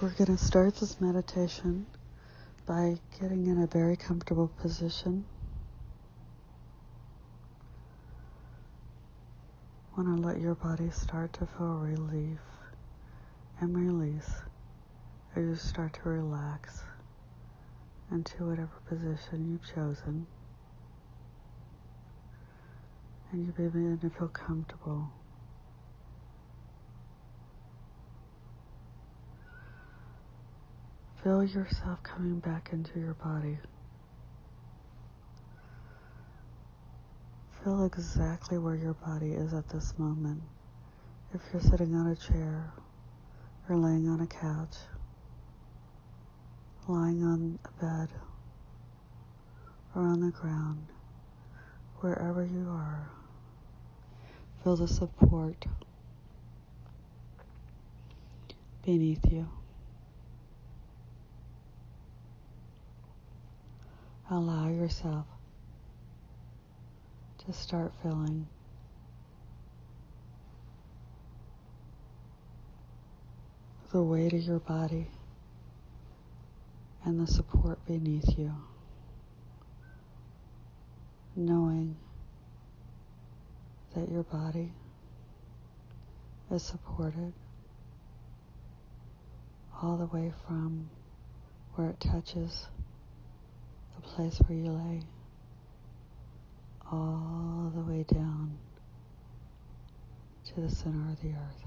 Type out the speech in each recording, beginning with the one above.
We're going to start this meditation by getting in a very comfortable position. Want to let your body start to feel relief and release as you start to relax into whatever position you've chosen. And you begin to feel comfortable. Feel yourself coming back into your body. Feel exactly where your body is at this moment. If you're sitting on a chair, or laying on a couch, lying on a bed, or on the ground, wherever you are, feel the support beneath you. Allow yourself to start feeling the weight of your body and the support beneath you, knowing that your body is supported all the way from where it touches the place where you lay, all the way down to the center of the earth.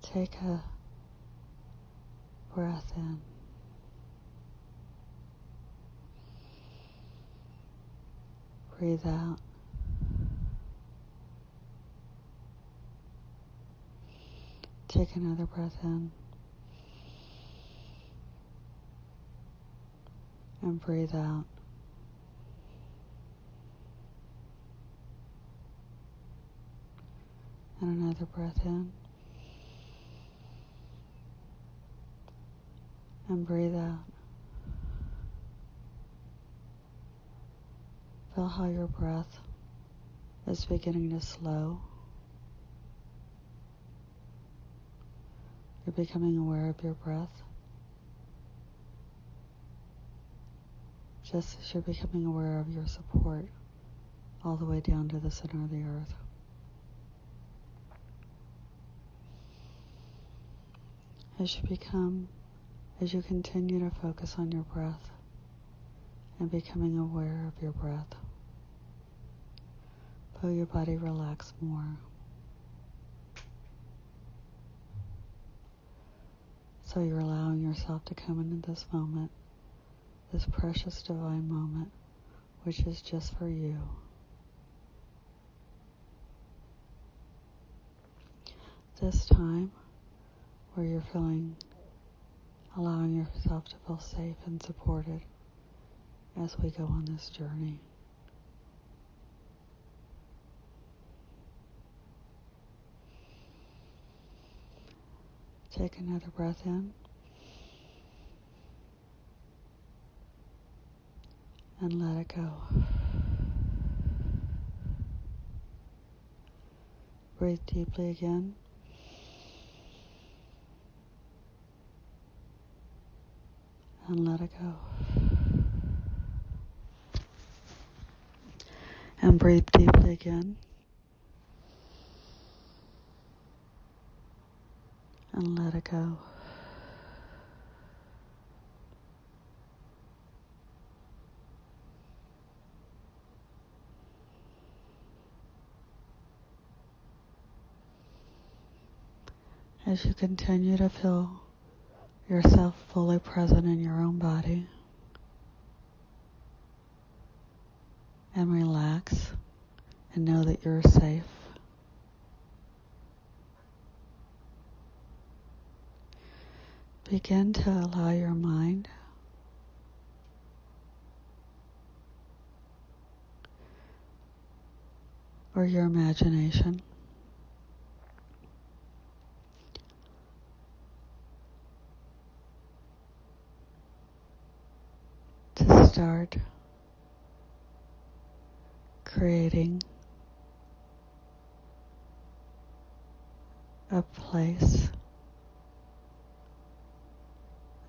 Take a breath in. Breathe out. Take another breath in. And breathe out. And another breath in. And breathe out. Feel how your breath is beginning to slow. You're becoming aware of your breath, just as you're becoming aware of your support all the way down to the center of the earth. As you continue to focus on your breath and becoming aware of your breath, feel your body relax more. So you're allowing yourself to come into this moment, this precious divine moment, which is just for you. This time where you're allowing yourself to feel safe and supported as we go on this journey. Take another breath in and let it go. Breathe deeply again. And let it go. And breathe deeply again. And let it go. As you continue to feel yourself fully present in your own body and relax and know that you're safe, begin to allow your mind or your imagination start creating a place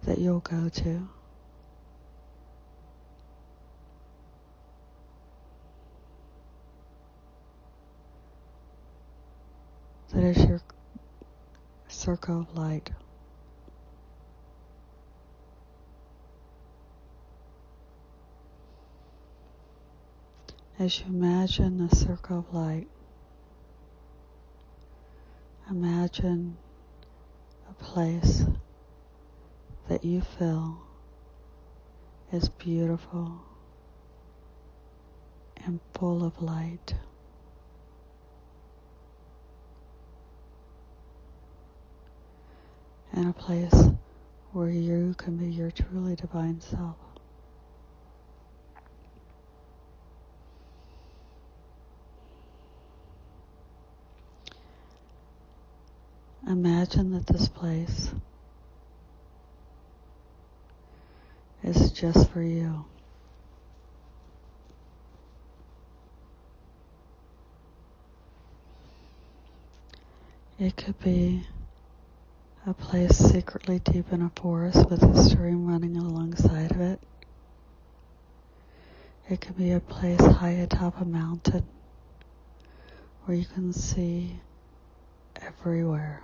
that you'll go to. That is your circle of light. As you imagine the circle of light, imagine a place that you feel is beautiful and full of light. And a place where you can be your truly divine self. Imagine that this place is just for you. It could be a place secretly deep in a forest with a stream running alongside of it. It could be a place high atop a mountain where you can see everywhere,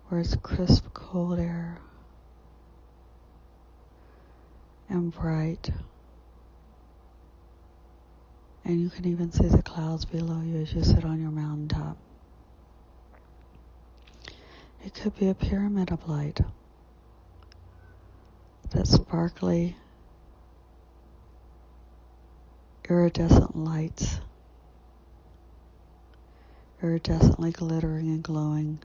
where it's crisp, cold air and bright. And you can even see the clouds below you as you sit on your mountaintop. It could be a pyramid of light, that sparkly, iridescent lights, iridescently glittering and glowing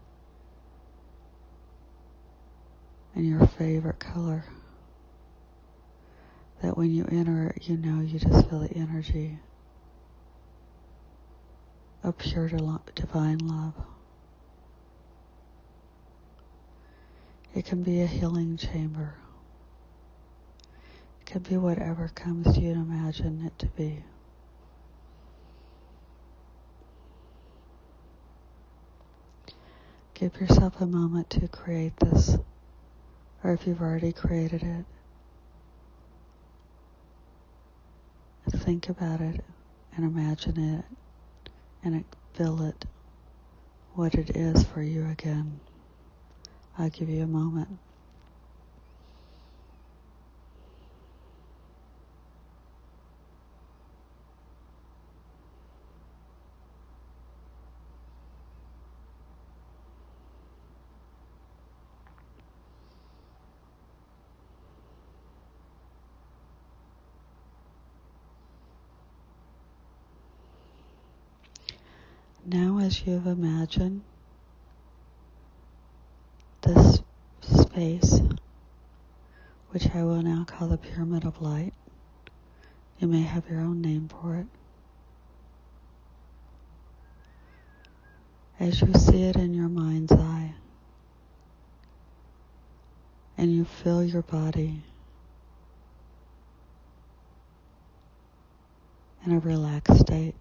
in your favorite color. That when you enter it, you know you just feel the energy of pure divine love. It can be a healing chamber. It can be whatever comes to you to imagine it to be. Give yourself a moment to create this, or if you've already created it, think about it and imagine it and feel it, what it is for you again. I'll give you a moment. Now, as you've imagined this space, which I will now call the Pyramid of Light, you may have your own name for it. As you see it in your mind's eye, and you feel your body in a relaxed state,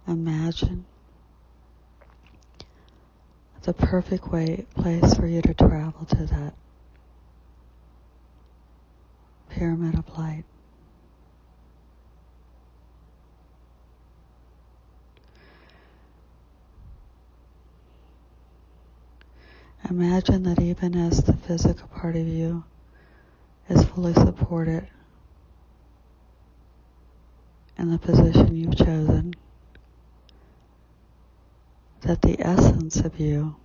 imagine the perfect place for you to travel to that pyramid of light. Imagine that even as the physical part of you is fully supported in the position you've chosen, that the essence of you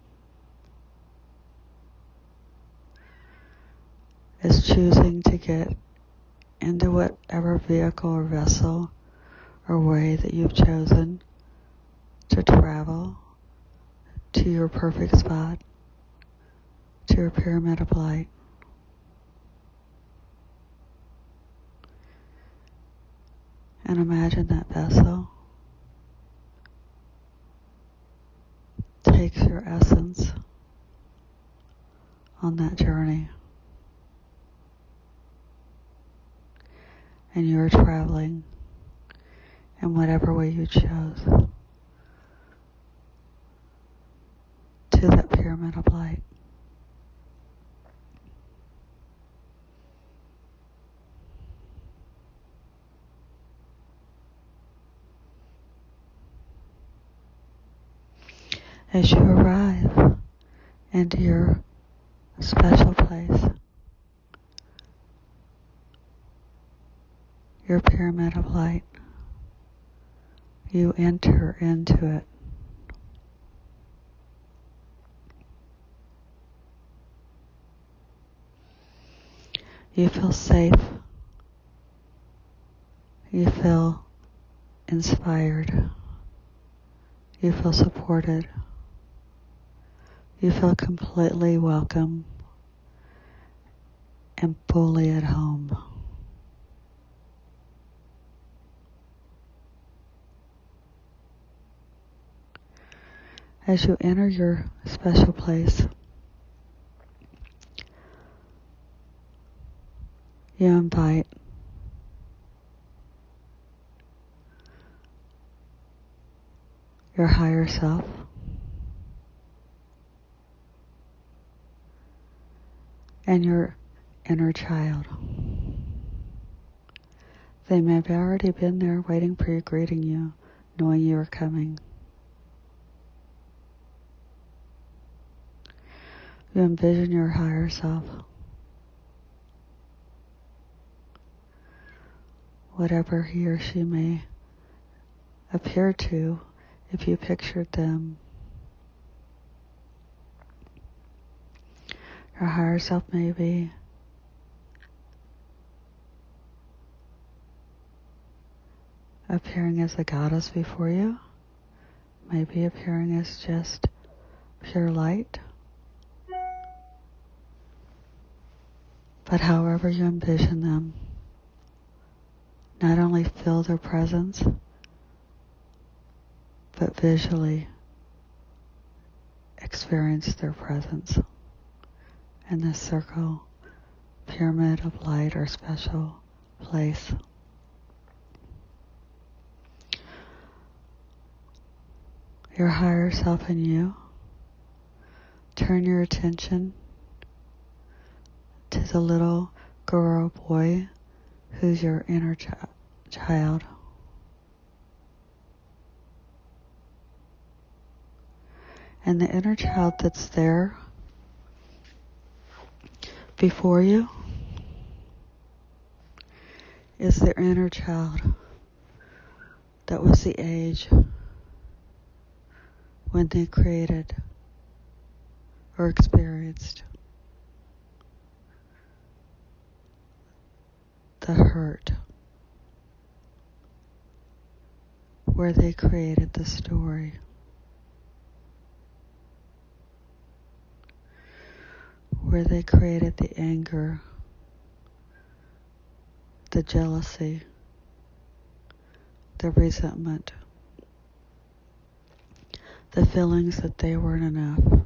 is choosing to get into whatever vehicle or vessel or way that you've chosen to travel to your perfect spot, to your pyramid of light. And imagine that vessel takes your essence on that journey. And you're traveling in whatever way you chose to that pyramid of light. As you arrive into your special place, your pyramid of light, you enter into it. You feel safe. You feel inspired. You feel supported. You feel completely welcome and fully at home. As you enter your special place, you invite your higher self and your inner child. They may have already been there waiting for you, greeting you, knowing you were coming. You envision your higher self, whatever he or she may appear to if you pictured them. Your higher self may be appearing as a goddess before you, maybe appearing as just pure light. But however you envision them, not only feel their presence, but visually experience their presence in this circle, pyramid of light, or special place. Your higher self and you turn your attention to the little girl or boy who's your inner child. And the inner child that's there before you is the inner child that was the age when they created or experienced the hurt, where they created the story, where they created the anger, the jealousy, the resentment, the feelings that they weren't enough,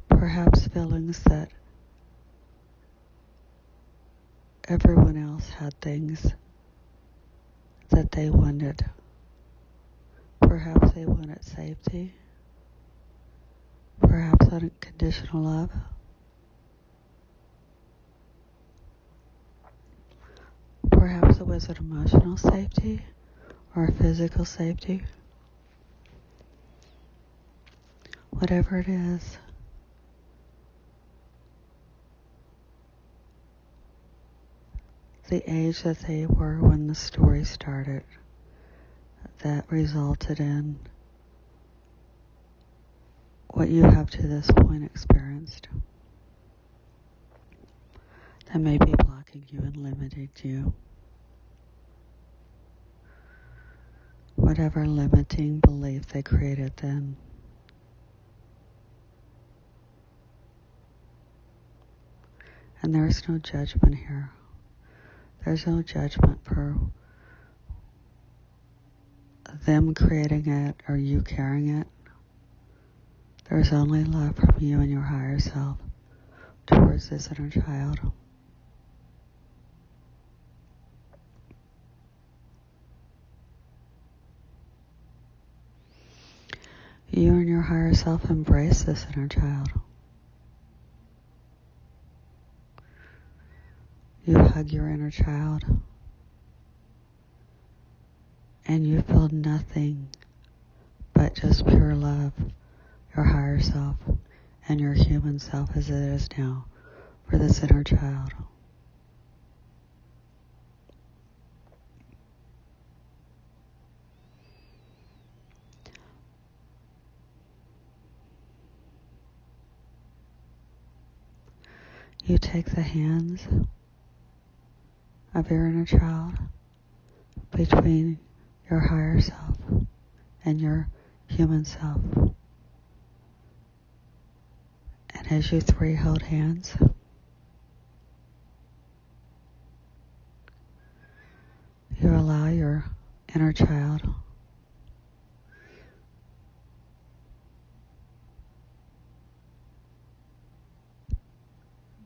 perhaps feelings that everyone else had things that they wanted. Perhaps they wanted safety, perhaps unconditional love, perhaps it was an emotional safety or physical safety. Whatever it is, the age that they were when the story started, that resulted in what you have to this point experienced, that may be blocking you and limiting you. Whatever limiting belief they created then. And there's no judgment here. There's no judgment for them creating it or you carrying it. There's only love from you and your higher self towards this inner child. You and your higher self embrace this inner child. You hug your inner child, and you feel nothing but just pure love, your higher self and your human self as it is now for this inner child. You take the hands of your inner child between your higher self and your human self. And as you three hold hands, you allow your inner child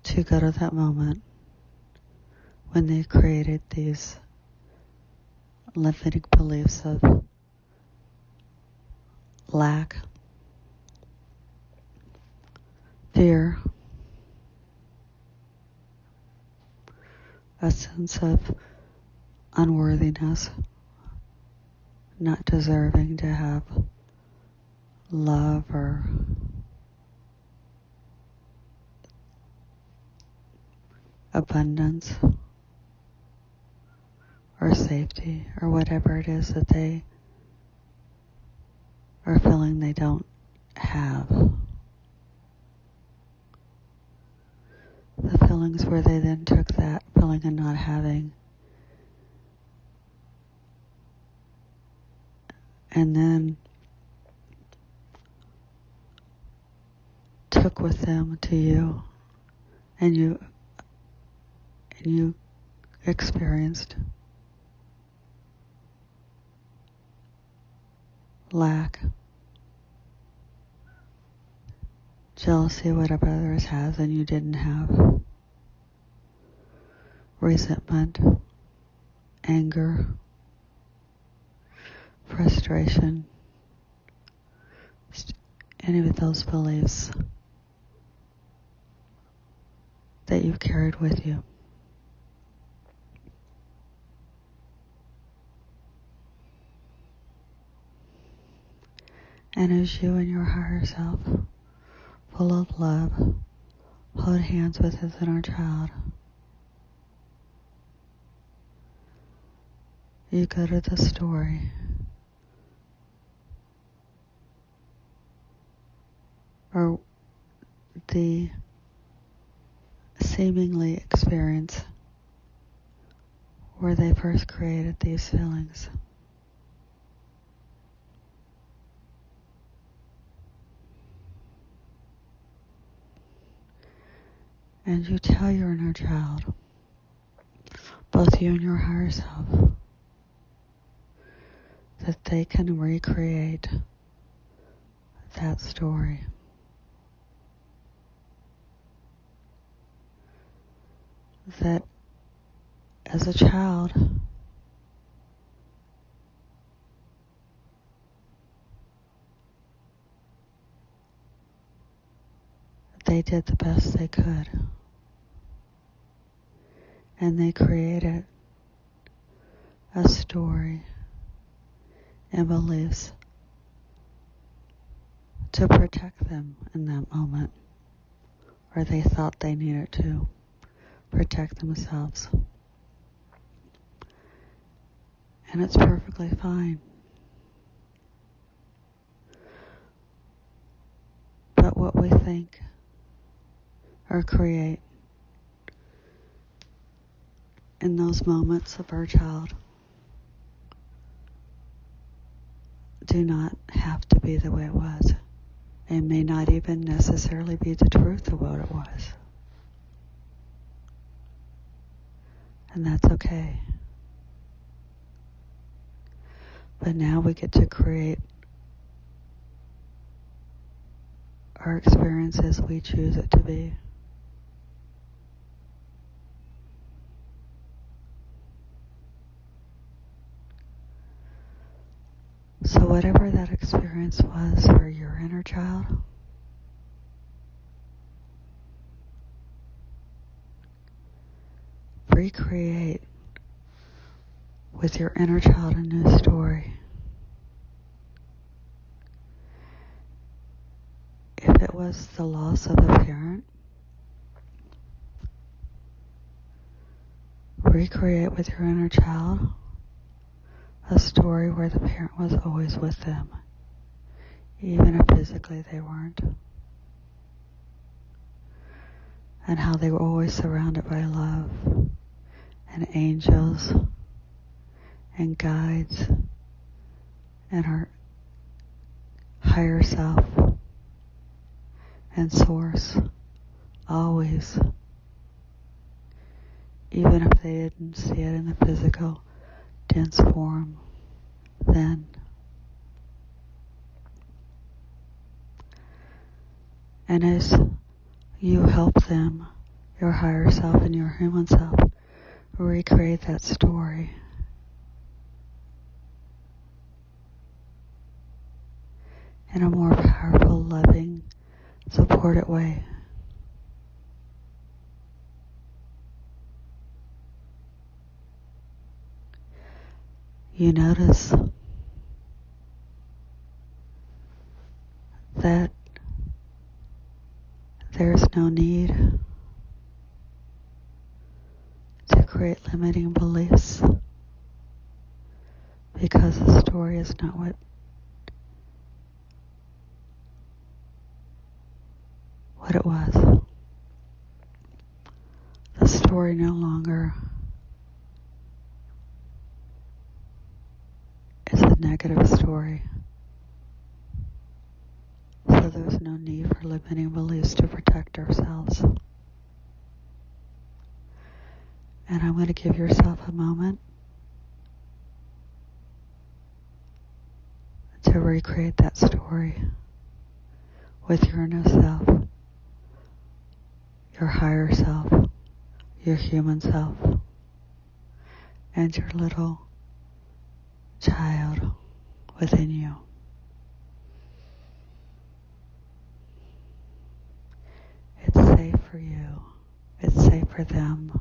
to go to that moment when they created these limiting beliefs of lack, fear, a sense of unworthiness, not deserving to have love or abundance or safety or whatever it is that they are feeling they don't have. The feelings where they then took that feeling of not having and then took with them to you, and you experienced lack, jealousy, whatever others have and you didn't have, resentment, anger, frustration, any of those beliefs that you've carried with you. And as you and your higher self, full of love, hold hands with his inner child, you go to the story or the seemingly experience where they first created these feelings. And you tell your inner child, both you and your higher self, that they can recreate that story. That as a child, they did the best they could. And they created a story and beliefs to protect them in that moment, or they thought they needed to protect themselves. And it's perfectly fine. But what we think or create in those moments of our child do not have to be the way it was. It may not even necessarily be the truth of what it was. And that's okay. But now we get to create our experience as we choose it to be. So whatever that experience was for your inner child, recreate with your inner child a new story. If it was the loss of a parent, recreate with your inner child a story where the parent was always with them, even if physically they weren't, and how they were always surrounded by love and angels and guides and our higher self and source, always, even if they didn't see it in the physical, dense form then. And as you help them, your higher self and your human self, recreate that story, in a more powerful, loving, supported way. You notice that there's no need to create limiting beliefs because the story is not what it was. The story no longer is a negative story. So there's no need for limiting beliefs to protect ourselves. And I'm going to give yourself a moment to recreate that story with your inner self, your higher self, your human self, and your little child within you. It's safe for you. It's safe for them.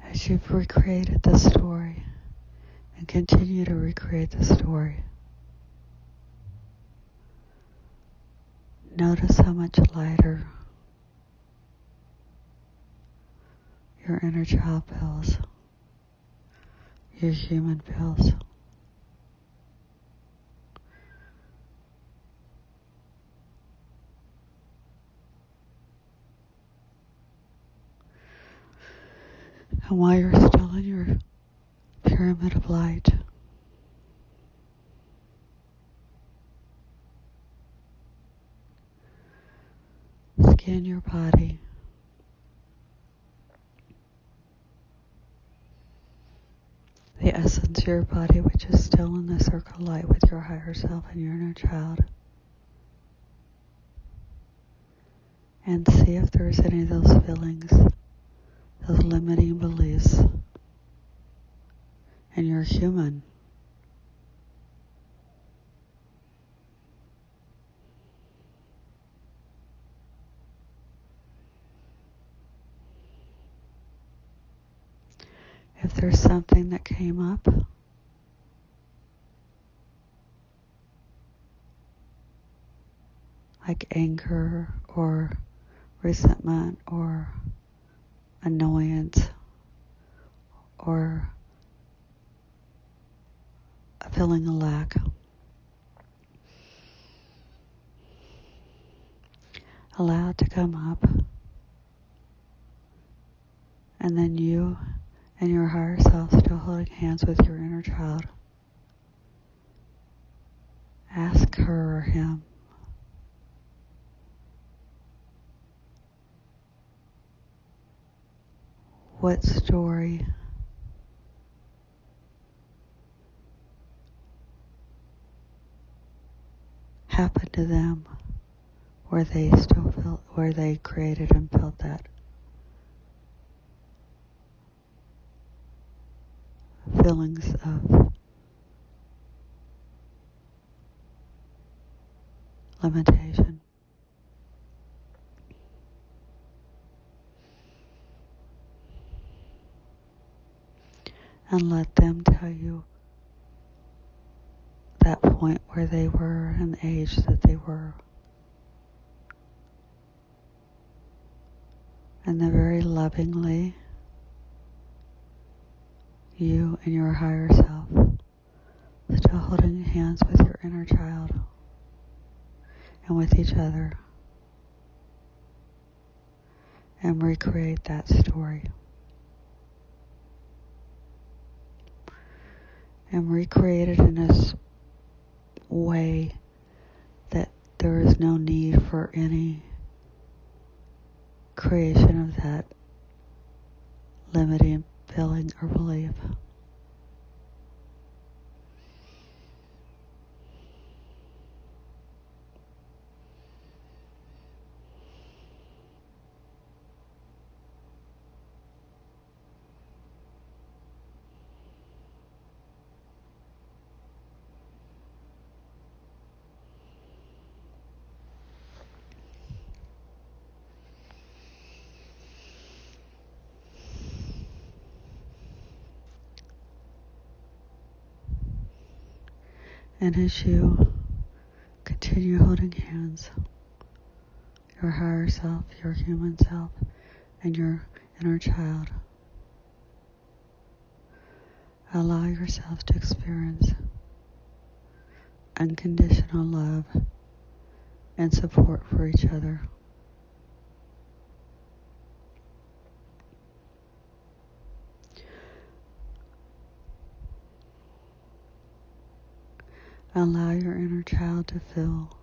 As you've recreated the story and continue to recreate the story, notice how much lighter your inner child feels, your human feels. And while you're still in your pyramid of light, scan your body. The essence of your body, which is still in the circle of light with your higher self and your inner child. And see if there's any of those feelings, those limiting beliefs. And you're human. If there's something that came up, like anger or resentment or annoyance or a feeling of lack, allow it to come up, and then you and your higher self, still holding hands with your inner child, ask her or him, what story happened to them where they created and felt that feelings of limitation. And let them tell you that point where they were and the age that they were. And then very lovingly, you and your higher self, still holding hands with your inner child and with each other, and recreate that story. And recreate it in a way that there is no need for any creation of that limiting feeling or belief. And as you continue holding hands, your higher self, your human self, and your inner child, allow yourself to experience unconditional love and support for each other. Allow your inner child to feel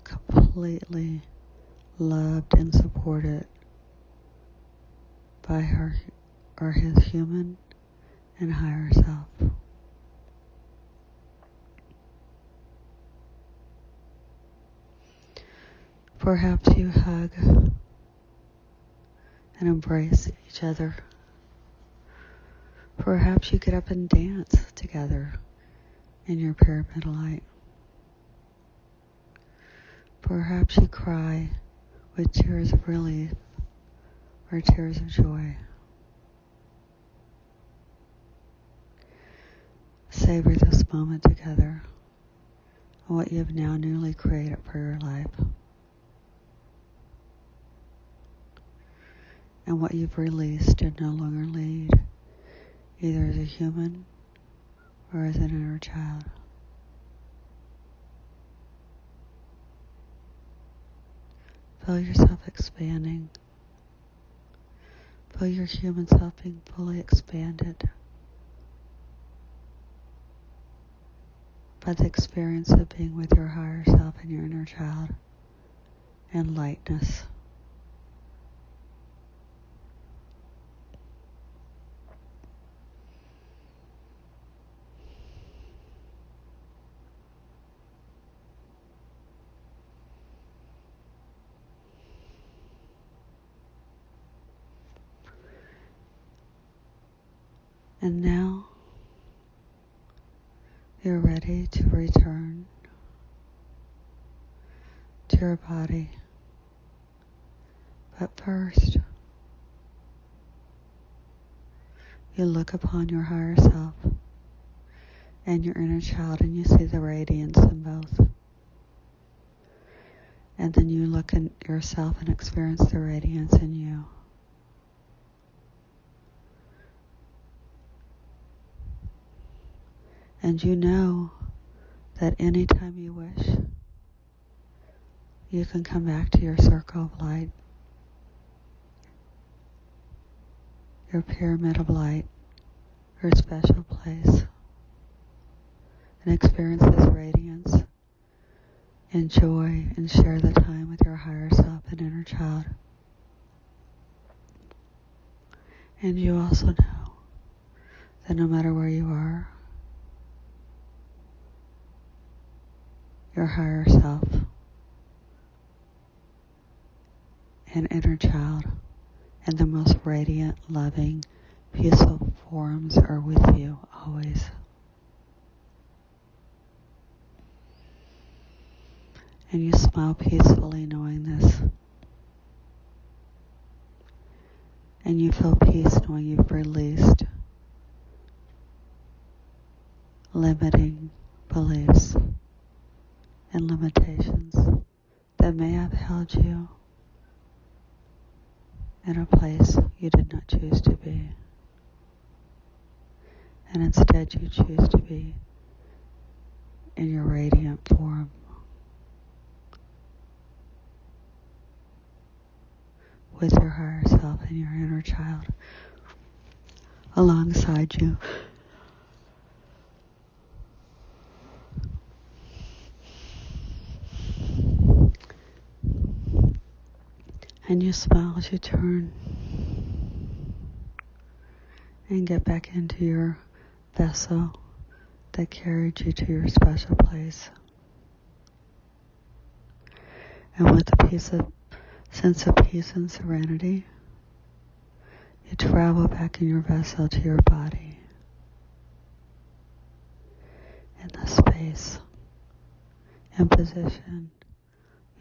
completely loved and supported by her or his human and higher self. Perhaps you hug and embrace each other. Perhaps you get up and dance together in your pyramidal light. Perhaps you cry with tears of relief or tears of joy. Savor this moment together and what you have now newly created for your life, and what you've released and no longer lead, either as a human or as an inner child. Feel yourself expanding. Feel your human self being fully expanded by the experience of being with your higher self and your inner child, and lightness. And now you're ready to return to your body. But first, you look upon your higher self and your inner child, and you see the radiance in both. And then you look at yourself and experience the radiance in you. And you know that anytime you wish, you can come back to your circle of light, your pyramid of light, your special place, and experience this radiance, enjoy, and share the time with your higher self and inner child. And you also know that no matter where you are, your higher self and inner child and the most radiant, loving, peaceful forms are with you always. And you smile peacefully knowing this. And you feel peace knowing you've released limiting beliefs and limitations that may have held you in a place you did not choose to be. And instead you choose to be in your radiant form. With your higher self and your inner child alongside you. And you smile as you turn and get back into your vessel that carried you to your special place. And with a sense of peace and serenity, you travel back in your vessel to your body, in the space and position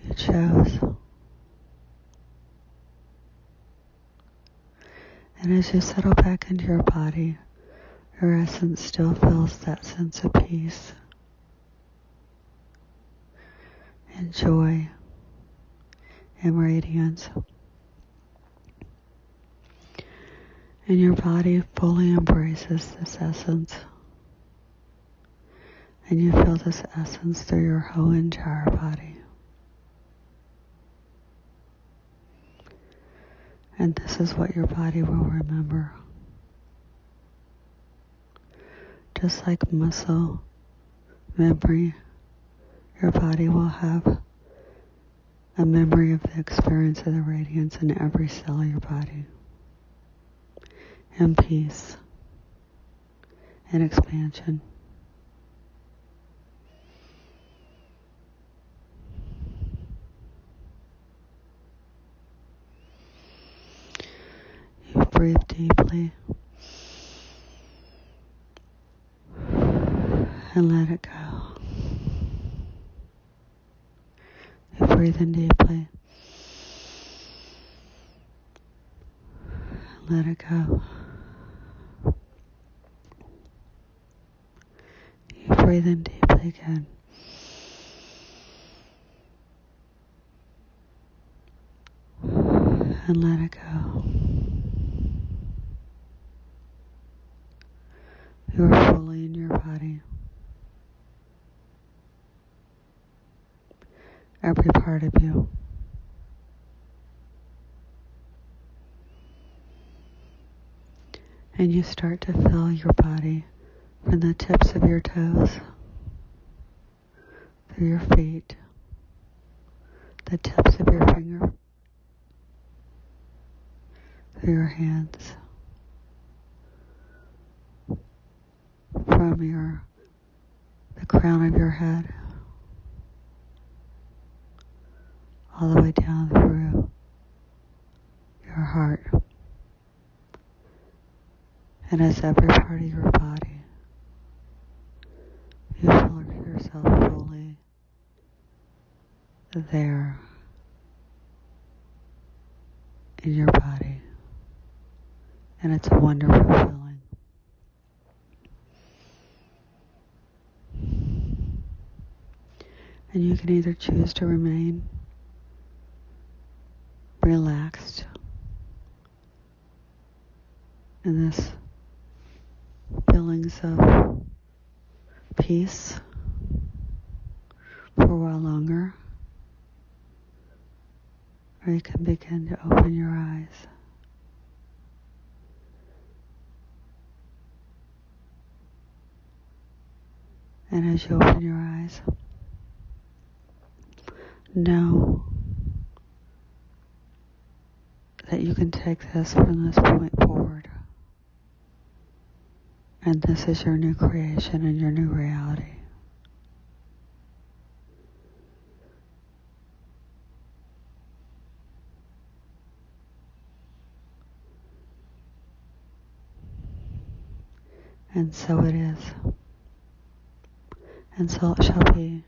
you chose. And as you settle back into your body, your essence still feels that sense of peace and joy and radiance. And your body fully embraces this essence. And you feel this essence through your whole entire body. And this is what your body will remember. Just like muscle memory, your body will have a memory of the experience of the radiance in every cell of your body. And peace and expansion. You breathe deeply and let it go. You breathe in deeply and let it go. You breathe in deeply again. And let it go. You are fully in your body. Every part of you. And you start to feel your body from the tips of your toes, through your feet, the tips of your finger, through your hands, from the crown of your head, all the way down through your heart. And as every part of your body, you feel yourself fully there in your body. And it's a wonderful feeling. And you can either choose to remain relaxed in this feelings of peace for a while longer, or you can begin to open your eyes. And as you open your eyes, know that you can take this from this point forward. And this is your new creation and your new reality. And so it is. And so it shall be.